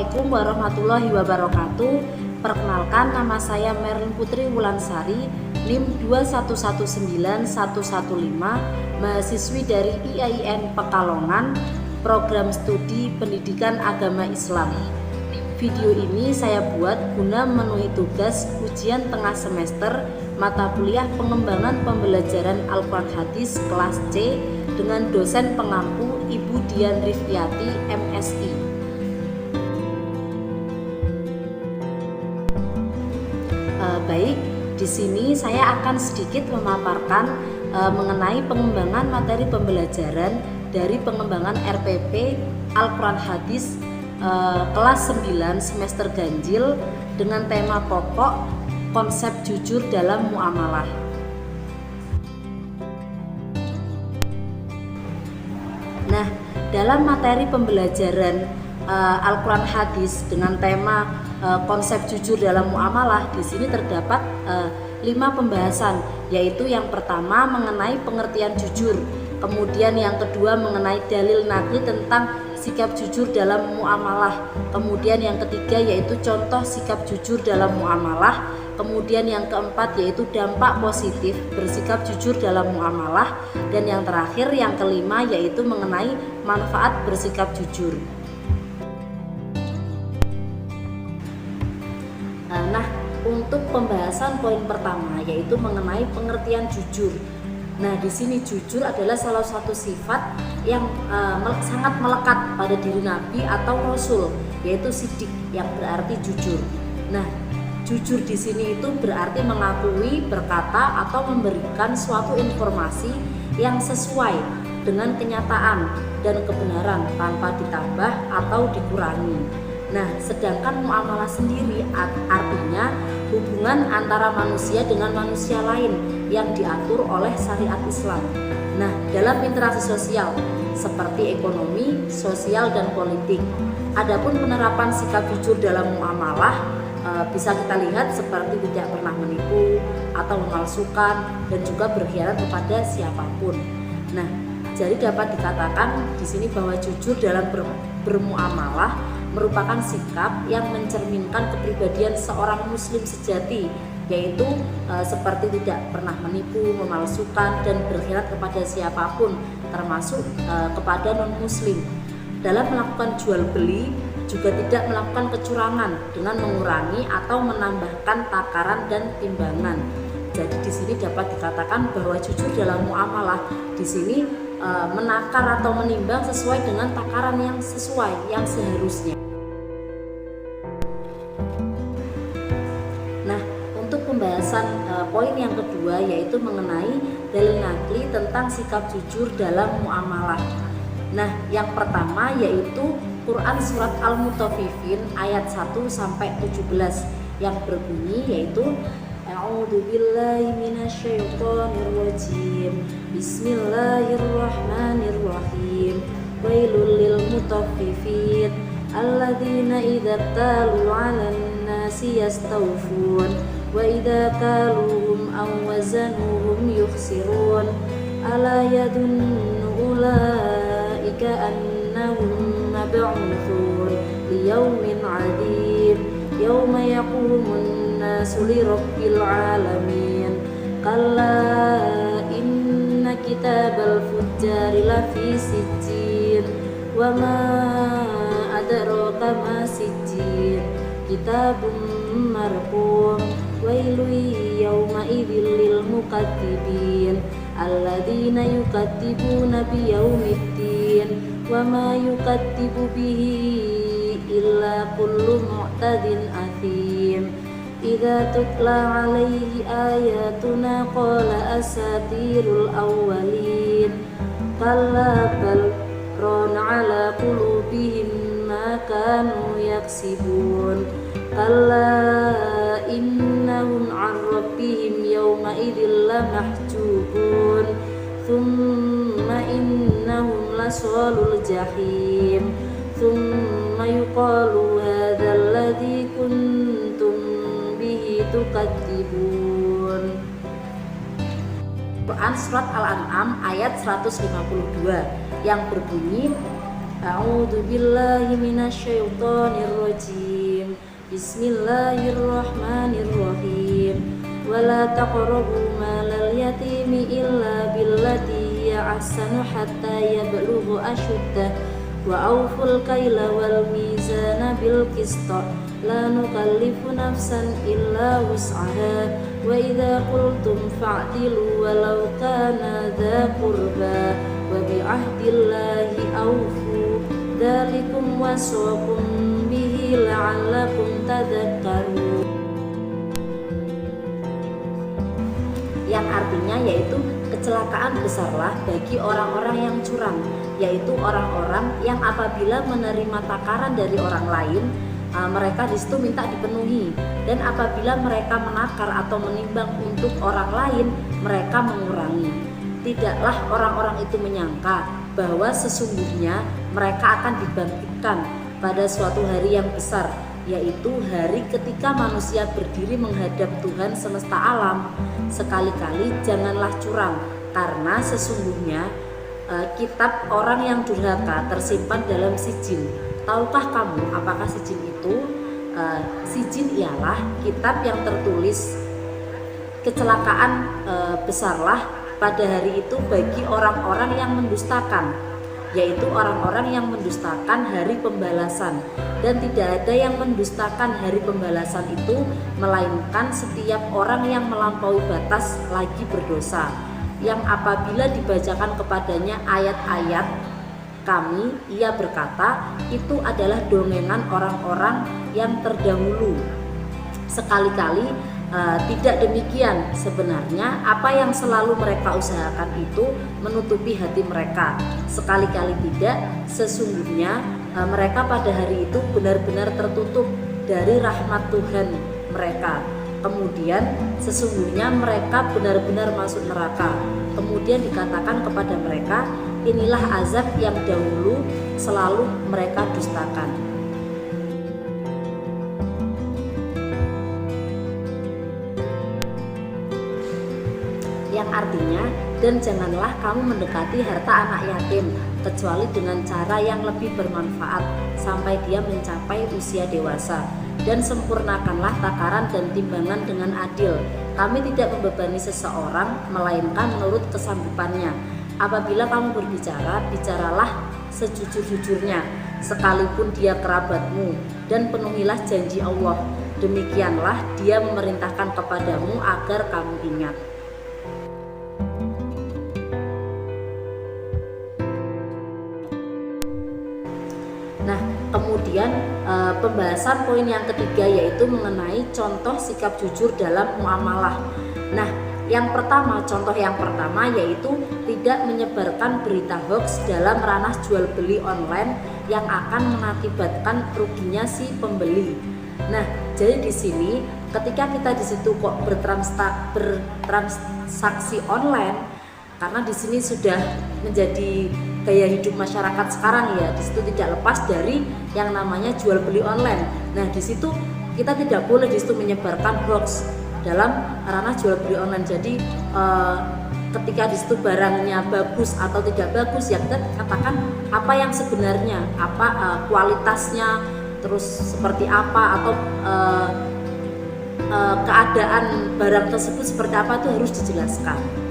Assalamualaikum warahmatullahi wabarakatuh. Perkenalkan, nama saya Merlin Putri Wulansari, NIM 2119115, mahasiswi dari IAIN Pekalongan, Program Studi Pendidikan Agama Islam. Video ini saya buat guna memenuhi tugas ujian tengah semester mata kuliah pengembangan pembelajaran Al-Quran Hadis kelas C dengan dosen pengampu Ibu Dian Rifyati, MSI. Baik, di sini saya akan sedikit memaparkan mengenai pengembangan materi pembelajaran dari pengembangan RPP Al-Quran Hadis kelas 9 semester ganjil dengan tema pokok konsep jujur dalam muamalah. Nah, dalam materi pembelajaran Al-Quran Hadis dengan tema konsep jujur dalam muamalah, di sini terdapat 5 pembahasan, yaitu yang pertama mengenai pengertian jujur, kemudian yang kedua mengenai dalil naqli tentang sikap jujur dalam muamalah, kemudian yang ketiga yaitu contoh sikap jujur dalam muamalah, kemudian yang keempat yaitu dampak positif bersikap jujur dalam muamalah, dan yang terakhir yang kelima yaitu mengenai manfaat bersikap jujur. Nah, untuk pembahasan poin pertama yaitu mengenai pengertian jujur. Nah, di sini jujur adalah salah satu sifat yang sangat melekat pada diri Nabi atau Rasul, yaitu sidik, yang berarti jujur. Nah, jujur di sini itu berarti mengakui, berkata, atau memberikan suatu informasi yang sesuai dengan kenyataan dan kebenaran tanpa ditambah atau dikurangi. Nah, sedangkan muamalah sendiri artinya hubungan antara manusia dengan manusia lain yang diatur oleh syariat Islam. Nah, dalam interaksi sosial seperti ekonomi, sosial, dan politik. Adapun penerapan sikap jujur dalam muamalah bisa kita lihat seperti tidak pernah menipu atau memalsukan dan juga berkhianat kepada siapapun. Nah, jadi dapat dikatakan di sini bahwa jujur dalam bermuamalah merupakan sikap yang mencerminkan kepribadian seorang muslim sejati, yaitu seperti tidak pernah menipu, memalsukan, dan berkhianat kepada siapapun, termasuk kepada non-muslim. Dalam melakukan jual beli juga tidak melakukan kecurangan dengan mengurangi atau menambahkan takaran dan timbangan. Jadi di sini dapat dikatakan bahwa jujur dalam muamalah di sini menakar atau menimbang sesuai dengan takaran yang sesuai, yang seharusnya. Nah, untuk pembahasan poin yang kedua yaitu mengenai dalil naqli tentang sikap jujur dalam muamalah. Nah, yang pertama yaitu Quran surat Al-Mutaffifin ayat 1 sampai 17 yang berbunyi yaitu A'udzubillahi minasyaitonirrajim. Bismillahirrahmanirrahim. Wailul lil mutaffifin alladzina idza talu 'alan nasi yastawfun wa idza kaluhum aw wazanuhum yukhsirun ala yadunnu ulaika annahum mab'uthun liyaumin 'adzim yauma yaqumun nasu lirabbil 'alamin kalla inna kitabal fujjari lafi sijjin wa ma adraka ma sijjin kitabun marqum wailun yawma idzil lil mukatsibin alladzina yukadzibuna biyaumiddin wa ma yukadzibu bihi illa kullu mu'tadin athim idza tutla 'alaihi ayatuna qala asatirul awwalin kalla bal rana 'ala qulubihim ma kanu yaksibun kalla innahum 'an rabbihim yawma idzil lamahjubun thumma innahum lasalul jahim thumma yuqalu hadzal ladzi kuntum bihi tukadzibun. Quran surat Al-An'am ayat 152 yang berbunyi A'udzu billahi minasyaitonir rajim. Bismillahirrahmanirrahim. Wala taqrabu malal yatimi illa billati hiya ahsanu hatta yablugha ashuddah wa awful kaila wal mizana bil qist la nukallifu nafsan illa wus'aha wa idza qultum fa'dilu walau kana dza qurba wa bi ahdillahi awfu dzalikum wasaqum bihi la'allakum tadhakkarun. Yang artinya yaitu kecelakaan besarlah bagi orang-orang yang curang, yaitu orang-orang yang apabila menerima takaran dari orang lain, mereka di situ minta dipenuhi, dan apabila mereka menakar atau menimbang untuk orang lain, mereka mengurangi. Tidaklah orang-orang itu menyangka bahwa sesungguhnya mereka akan dibangkitkan pada suatu hari yang besar, yaitu hari ketika manusia berdiri menghadap Tuhan semesta alam. Sekali-kali janganlah curang, karena sesungguhnya kitab orang yang durhaka tersimpan dalam sijin. Tahukah kamu apakah sijin itu? Sijin ialah kitab yang tertulis kecelakaan besarlah pada hari itu bagi orang-orang yang mendustakan, yaitu orang-orang yang mendustakan hari pembalasan. Dan tidak ada yang mendustakan hari pembalasan itu melainkan setiap orang yang melampaui batas lagi berdosa, yang apabila dibacakan kepadanya ayat-ayat kami, ia berkata, itu adalah dongengan orang-orang yang terdahulu. Sekali-kali tidak demikian. Sebenarnya apa yang selalu mereka usahakan itu menutupi hati mereka. Sekali-kali tidak. Sesungguhnya mereka pada hari itu benar-benar tertutup dari rahmat Tuhan mereka. Kemudian sesungguhnya mereka benar-benar masuk neraka. Kemudian dikatakan kepada mereka, inilah azab yang dahulu selalu mereka dustakan. Yang artinya, dan janganlah kamu mendekati harta anak yatim kecuali dengan cara yang lebih bermanfaat sampai dia mencapai usia dewasa, dan sempurnakanlah takaran dan timbangan dengan adil. Kami tidak membebani seseorang melainkan menurut kesanggupannya. Apabila kamu berbicara, bicaralah sejujur-jujurnya sekalipun dia kerabatmu, dan penuhilah janji Allah. Demikianlah dia memerintahkan kepadamu agar kamu ingat. Nah, kemudian pembahasan poin yang ketiga yaitu mengenai contoh sikap jujur dalam muamalah. Nah, contoh yang pertama yaitu tidak menyebarkan berita hoax dalam ranah jual beli online yang akan mengakibatkan ruginya si pembeli. Nah, jadi di sini ketika kita di situ kok bertransaksi online, karena di sini sudah menjadi gaya hidup masyarakat sekarang ya, di situ tidak lepas dari yang namanya jual beli online. Nah, di situ kita tidak boleh di situ menyebarkan hoax dalam ranah jual beli online. Jadi ketika di situ barangnya bagus atau tidak bagus, ya kita katakan apa yang sebenarnya, apa kualitasnya, terus seperti apa, atau keadaan barang tersebut seperti apa, itu harus dijelaskan.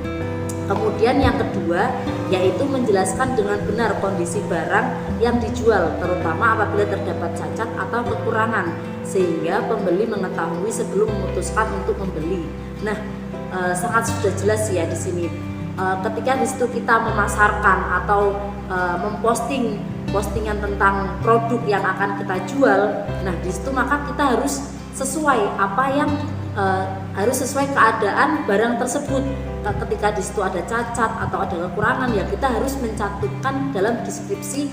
Kemudian yang kedua yaitu menjelaskan dengan benar kondisi barang yang dijual, terutama apabila terdapat cacat atau kekurangan, sehingga pembeli mengetahui sebelum memutuskan untuk membeli. Nah, sangat sudah jelas ya di sini. Ketika di situ kita memasarkan atau postingan tentang produk yang akan kita jual, nah di situ maka kita harus sesuai apa yang harus sesuai keadaan barang tersebut. Ketika di situ ada cacat atau ada kekurangan, ya kita harus mencantumkan dalam deskripsi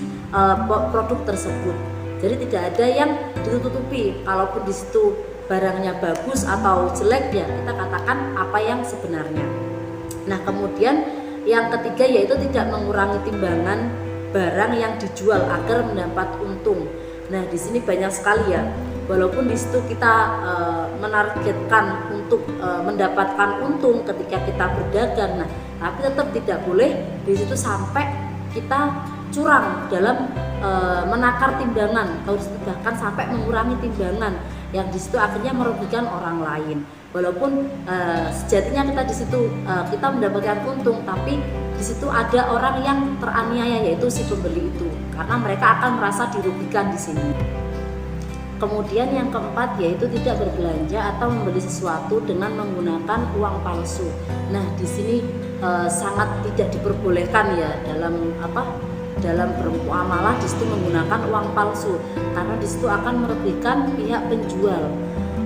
produk tersebut. Jadi tidak ada yang ditutupi. Kalaupun di situ barangnya bagus atau jelek, ya kita katakan apa yang sebenarnya. Nah, kemudian yang ketiga yaitu tidak mengurangi timbangan barang yang dijual agar mendapat untung. Nah, di sini banyak sekali ya. Walaupun di situ kita menargetkan untuk mendapatkan untung ketika kita berdagang, nah tapi tetap tidak boleh di situ sampai kita curang dalam menakar timbangan, atau bahkan sampai mengurangi timbangan yang di situ akhirnya merugikan orang lain. Walaupun sejatinya kita di situ kita mendapatkan untung, tapi di situ ada orang yang teraniaya, yaitu si pembeli itu, karena mereka akan merasa dirugikan di sini. Kemudian yang keempat yaitu tidak berbelanja atau membeli sesuatu dengan menggunakan uang palsu. Nah, di sini sangat tidak diperbolehkan ya dalam bermuamalah di situ menggunakan uang palsu, karena di situ akan merugikan pihak penjual.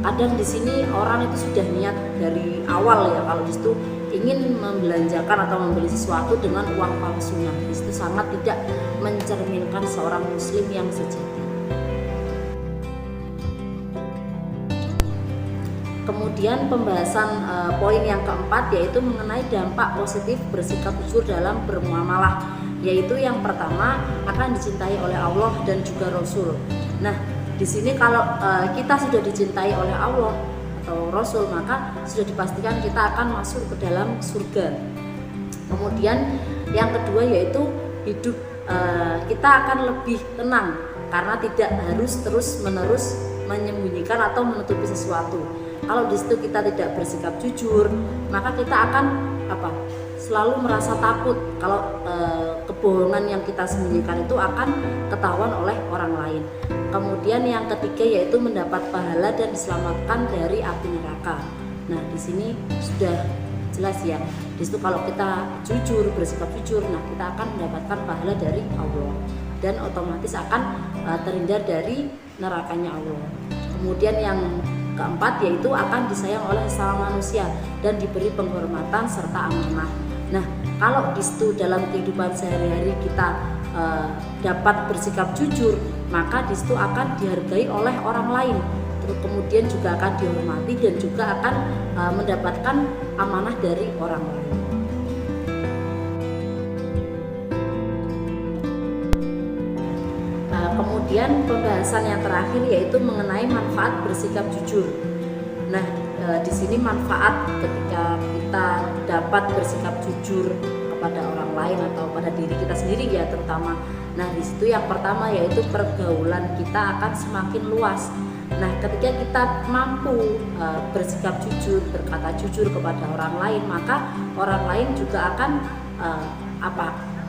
Kadang di sini orang itu sudah niat dari awal ya kalau di situ ingin membelanjakan atau membeli sesuatu dengan uang palsu. Nah, di situ sangat tidak mencerminkan seorang muslim yang sejati. Kemudian pembahasan poin yang keempat yaitu mengenai dampak positif bersikap jujur dalam bermuamalah, yaitu yang pertama akan dicintai oleh Allah dan juga Rasul. Nah, di sini kalau kita sudah dicintai oleh Allah atau Rasul, maka sudah dipastikan kita akan masuk ke dalam surga. Kemudian yang kedua yaitu hidup kita akan lebih tenang karena tidak harus terus-menerus menyembunyikan atau menutupi sesuatu. Kalau di situ kita tidak bersikap jujur, maka kita akan selalu merasa takut kalau kebohongan yang kita sembunyikan itu akan ketahuan oleh orang lain. Kemudian yang ketiga yaitu mendapat pahala dan diselamatkan dari api neraka. Nah, di sini sudah jelas ya. Di situ kalau kita jujur, bersikap jujur, nah kita akan mendapatkan pahala dari Allah dan otomatis akan terhindar dari nerakanya Allah. Kemudian yang keempat yaitu akan disayang oleh sesama manusia dan diberi penghormatan serta amanah. Nah, kalau di situ dalam kehidupan sehari-hari kita dapat bersikap jujur, maka di situ akan dihargai oleh orang lain. Terus kemudian juga akan dihormati dan juga akan mendapatkan amanah dari orang lain. Kemudian pembahasan yang terakhir yaitu mengenai manfaat bersikap jujur. Nah, di sini manfaat ketika kita dapat bersikap jujur kepada orang lain atau pada diri kita sendiri ya terutama. Nah, di situ yang pertama yaitu pergaulan kita akan semakin luas. Nah, ketika kita mampu bersikap jujur, berkata jujur kepada orang lain, maka orang lain juga akan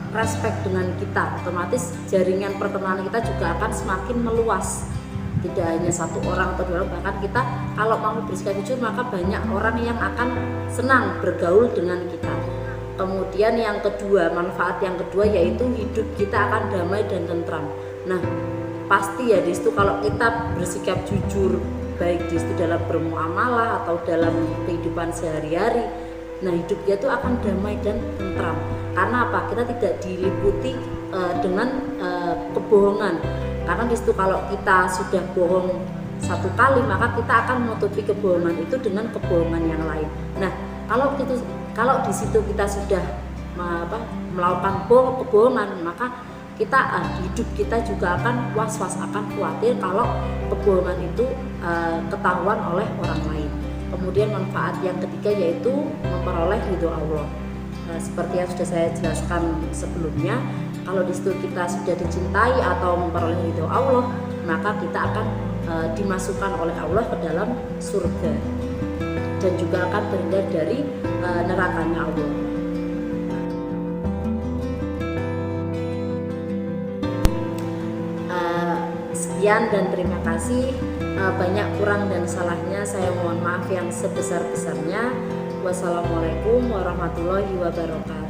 respect dengan kita, otomatis jaringan pertemanan kita juga akan semakin meluas. Tidak hanya satu orang atau dua orang, bahkan kita kalau mau bersikap jujur maka banyak orang yang akan senang bergaul dengan kita. Kemudian yang kedua, manfaat yang kedua yaitu hidup kita akan damai dan tentram. Nah, pasti ya di situ kalau kita bersikap jujur, baik di situ dalam bermuamalah atau dalam kehidupan sehari-hari, nah hidup dia itu akan damai dan tentram. Karena apa? Kita tidak diliputi dengan kebohongan. Karena di situ kalau kita sudah bohong satu kali, maka kita akan menutupi kebohongan itu dengan kebohongan yang lain. Nah, kalau di situ kita sudah melakukan kebohongan, maka kita hidup kita juga akan was-was, akan khawatir kalau kebohongan itu ketahuan oleh orang lain. Kemudian manfaat yang ketiga yaitu memperoleh ridho Allah. Seperti yang sudah saya jelaskan sebelumnya, kalau di situ kita sudah dicintai atau memperoleh ridho Allah, maka kita akan dimasukkan oleh Allah ke dalam surga dan juga akan terhindar dari nerakanya Allah. Sekian dan terima kasih. Banyak kurang dan salahnya saya mohon maaf yang sebesar-besarnya. Wassalamualaikum warahmatullahi wabarakatuh.